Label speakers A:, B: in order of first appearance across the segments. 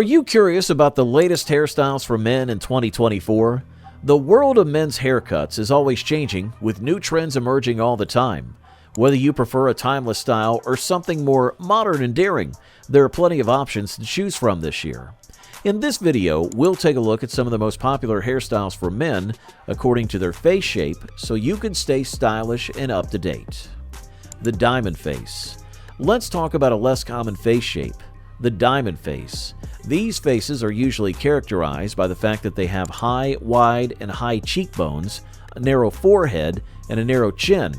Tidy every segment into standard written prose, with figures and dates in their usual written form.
A: Are you curious about the latest hairstyles for men in 2024? The world of men's haircuts is always changing, with new trends emerging all the time. Whether you prefer a timeless style or something more modern and daring, there are plenty of options to choose from this year. In this video, we'll take a look at some of the most popular hairstyles for men according to their face shape so you can stay stylish and up to date. The diamond face. Let's talk about a less common face shape, the diamond face. These faces are usually characterized by the fact that they have high, wide, and high cheekbones, a narrow forehead, and a narrow chin.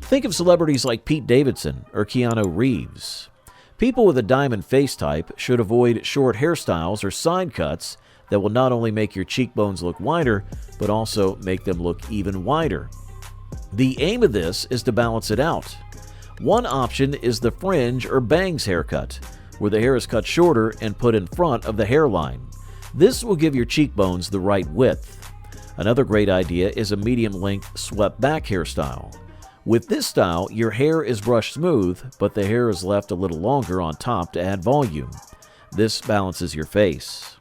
A: Think of celebrities like Pete Davidson or Keanu Reeves. People with a diamond face type should avoid short hairstyles or side cuts that will not only make your cheekbones look wider, but also make them look even wider. The aim of this is to balance it out. One option is the fringe or bangs haircut, where the hair is cut shorter and put in front of the hairline. This will give your cheekbones the right width. Another great idea is a medium-length swept back hairstyle. With this style, your hair is brushed smooth, but the hair is left a little longer on top to add volume. This balances your face.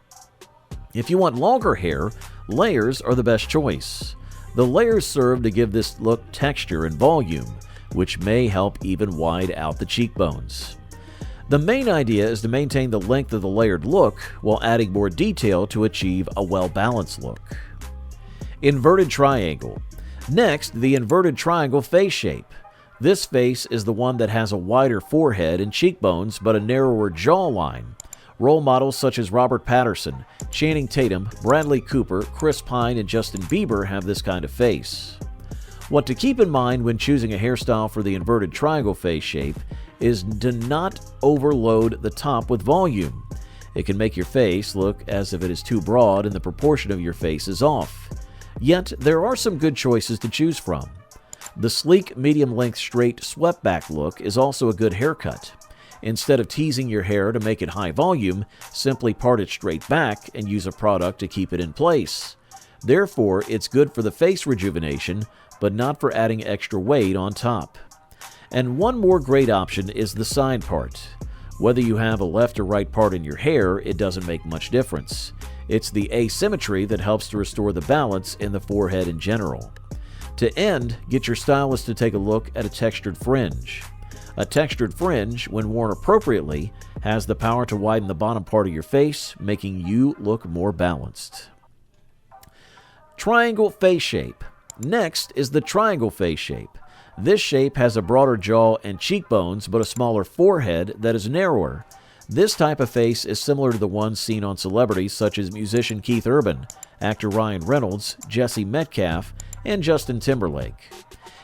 A: If you want longer hair, layers are the best choice. The layers serve to give this look texture and volume, which may help even widen out the cheekbones. The main idea is to maintain the length of the layered look while adding more detail to achieve a well-balanced look. Inverted triangle. Next, the inverted triangle face shape. This face is the one that has a wider forehead and cheekbones but a narrower jawline. Role models such as Robert Pattinson, Channing Tatum, Bradley Cooper, Chris Pine, and Justin Bieber have this kind of face. What to keep in mind when choosing a hairstyle for the inverted triangle face shape is to not overload the top with volume. It can make your face look as if it is too broad and the proportion of your face is off. Yet, there are some good choices to choose from. The sleek, medium-length, straight, swept-back look is also a good haircut. Instead of teasing your hair to make it high volume, simply part it straight back and use a product to keep it in place. Therefore, it's good for the face rejuvenation, but not for adding extra weight on top. And one more great option is the side part. Whether you have a left or right part in your hair, it doesn't make much difference. It's the asymmetry that helps to restore the balance in the forehead in general. To end, get your stylist to take a look at a textured fringe. A textured fringe, when worn appropriately, has the power to widen the bottom part of your face, making you look more balanced. Triangle face shape. Next is the triangle face shape. This shape has a broader jaw and cheekbones, but a smaller forehead that is narrower. This type of face is similar to the ones seen on celebrities such as musician Keith Urban, actor Ryan Reynolds, Jesse Metcalfe, and Justin Timberlake.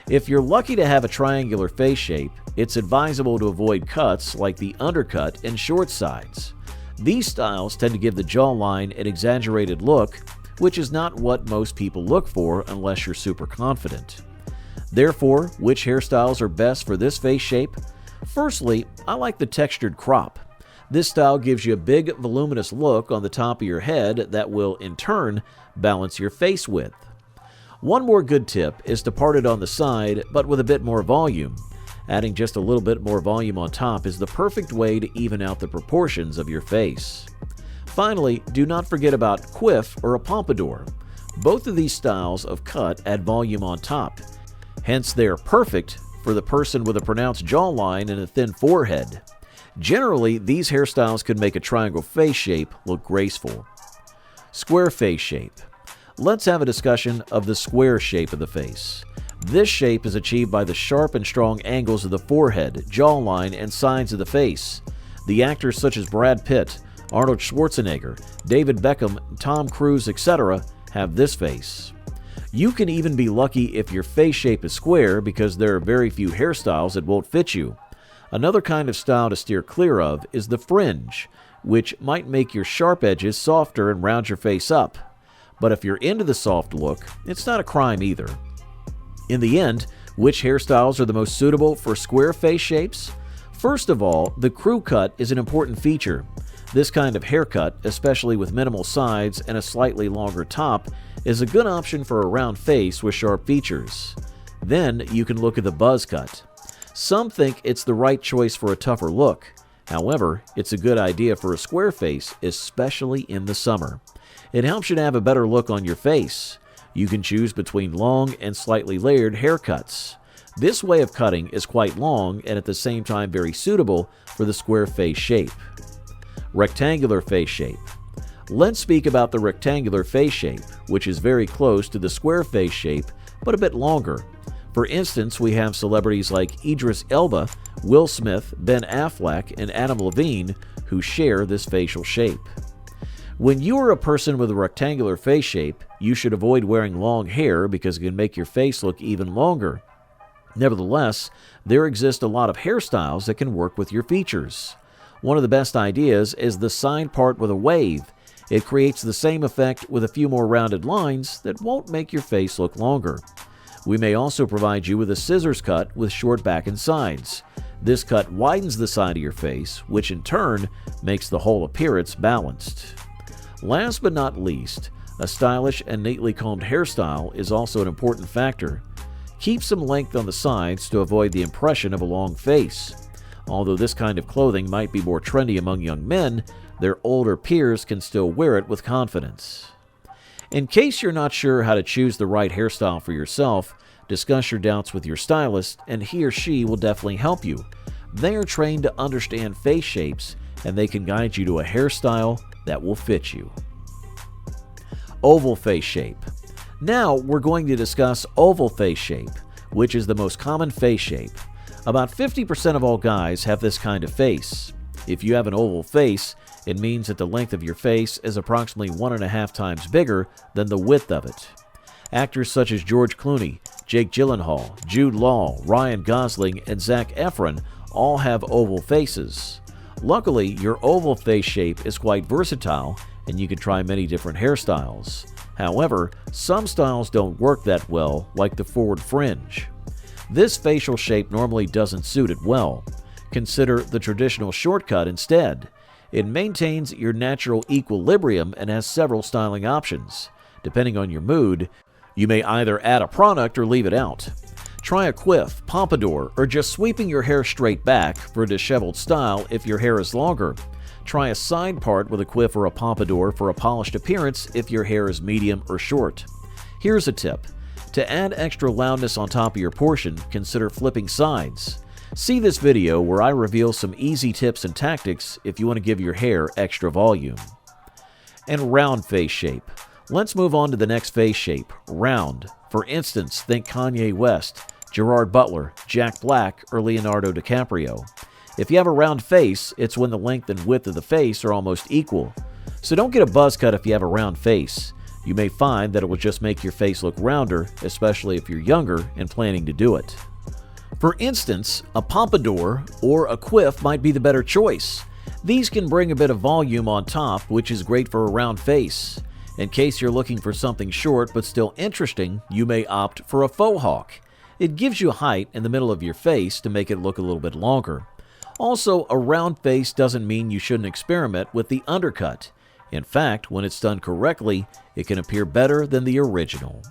A: If you're lucky to have a triangular face shape, it's advisable to avoid cuts like the undercut and short sides. These styles tend to give the jawline an exaggerated look, which is not what most people look for unless you're super confident. Therefore, which hairstyles are best for this face shape? Firstly, I like the textured crop. This style gives you a big, voluminous look on the top of your head that will, in turn, balance your face width. One more good tip is to part it on the side, but with a bit more volume. Adding just a little bit more volume on top is the perfect way to even out the proportions of your face. Finally, do not forget about quiff or a pompadour. Both of these styles of cut add volume on top. Hence, they are perfect for the person with a pronounced jawline and a thin forehead. Generally, these hairstyles can make a triangle face shape look graceful. Square face shape. Let's have a discussion of the square shape of the face. This shape is achieved by the sharp and strong angles of the forehead, jawline, and sides of the face. The actors such as Brad Pitt, Arnold Schwarzenegger, David Beckham, Tom Cruise, etc. have this face. You can even be lucky if your face shape is square because there are very few hairstyles that won't fit you. Another kind of style to steer clear of is the fringe, which might make your sharp edges softer and round your face up. But if you're into the soft look, it's not a crime either. In the end, which hairstyles are the most suitable for square face shapes? First of all, the crew cut is an important feature. This kind of haircut, especially with minimal sides and a slightly longer top, is a good option for a round face with sharp features. Then you can look at the buzz cut. Some think it's the right choice for a tougher look. However, it's a good idea for a square face, especially in the summer. It helps you to have a better look on your face. You can choose between long and slightly layered haircuts. This way of cutting is quite long and at the same time very suitable for the square face shape. Rectangular face shape. Let's speak about the rectangular face shape, which is very close to the square face shape, but a bit longer. For instance, we have celebrities like Idris Elba, Will Smith, Ben Affleck, and Adam Levine who share this facial shape. When you are a person with a rectangular face shape, you should avoid wearing long hair because it can make your face look even longer. Nevertheless, there exist a lot of hairstyles that can work with your features. One of the best ideas is the side part with a wave. It creates the same effect with a few more rounded lines that won't make your face look longer. We may also provide you with a scissors cut with short back and sides. This cut widens the side of your face, which in turn makes the whole appearance balanced. Last but not least, a stylish and neatly combed hairstyle is also an important factor. Keep some length on the sides to avoid the impression of a long face. Although this kind of clothing might be more trendy among young men, their older peers can still wear it with confidence. In case you're not sure how to choose the right hairstyle for yourself, discuss your doubts with your stylist and he or she will definitely help you. They are trained to understand face shapes and they can guide you to a hairstyle that will fit you. Oval face shape. Now we're going to discuss oval face shape, which is the most common face shape. About 50% of all guys have this kind of face. If you have an oval face, it means that the length of your face is approximately 1.5 times bigger than the width of it. Actors such as George Clooney, Jake Gyllenhaal, Jude Law, Ryan Gosling, and Zac Efron all have oval faces. Luckily, your oval face shape is quite versatile and you can try many different hairstyles. However, some styles don't work that well, like the forward fringe. This facial shape normally doesn't suit it well. Consider the traditional shortcut instead. It maintains your natural equilibrium and has several styling options. Depending on your mood, you may either add a product or leave it out. Try a quiff, pompadour, or just sweeping your hair straight back for a disheveled style if your hair is longer. Try a side part with a quiff or a pompadour for a polished appearance if your hair is medium or short. Here's a tip. To add extra loudness on top of your portion, consider flipping sides. See this video where I reveal some easy tips and tactics if you want to give your hair extra volume. And round face shape. Let's move on to the next face shape, round. For instance, think Kanye West, Gerard Butler, Jack Black, or Leonardo DiCaprio. If you have a round face, it's when the length and width of the face are almost equal. So don't get a buzz cut if you have a round face. You may find that it will just make your face look rounder, especially if you're younger and planning to do it. For instance, a pompadour or a quiff might be the better choice. These can bring a bit of volume on top, which is great for a round face. In case you're looking for something short but still interesting, you may opt for a faux hawk. It gives you height in the middle of your face to make it look a little bit longer. Also, a round face doesn't mean you shouldn't experiment with the undercut. In fact, when it's done correctly, it can appear better than the original.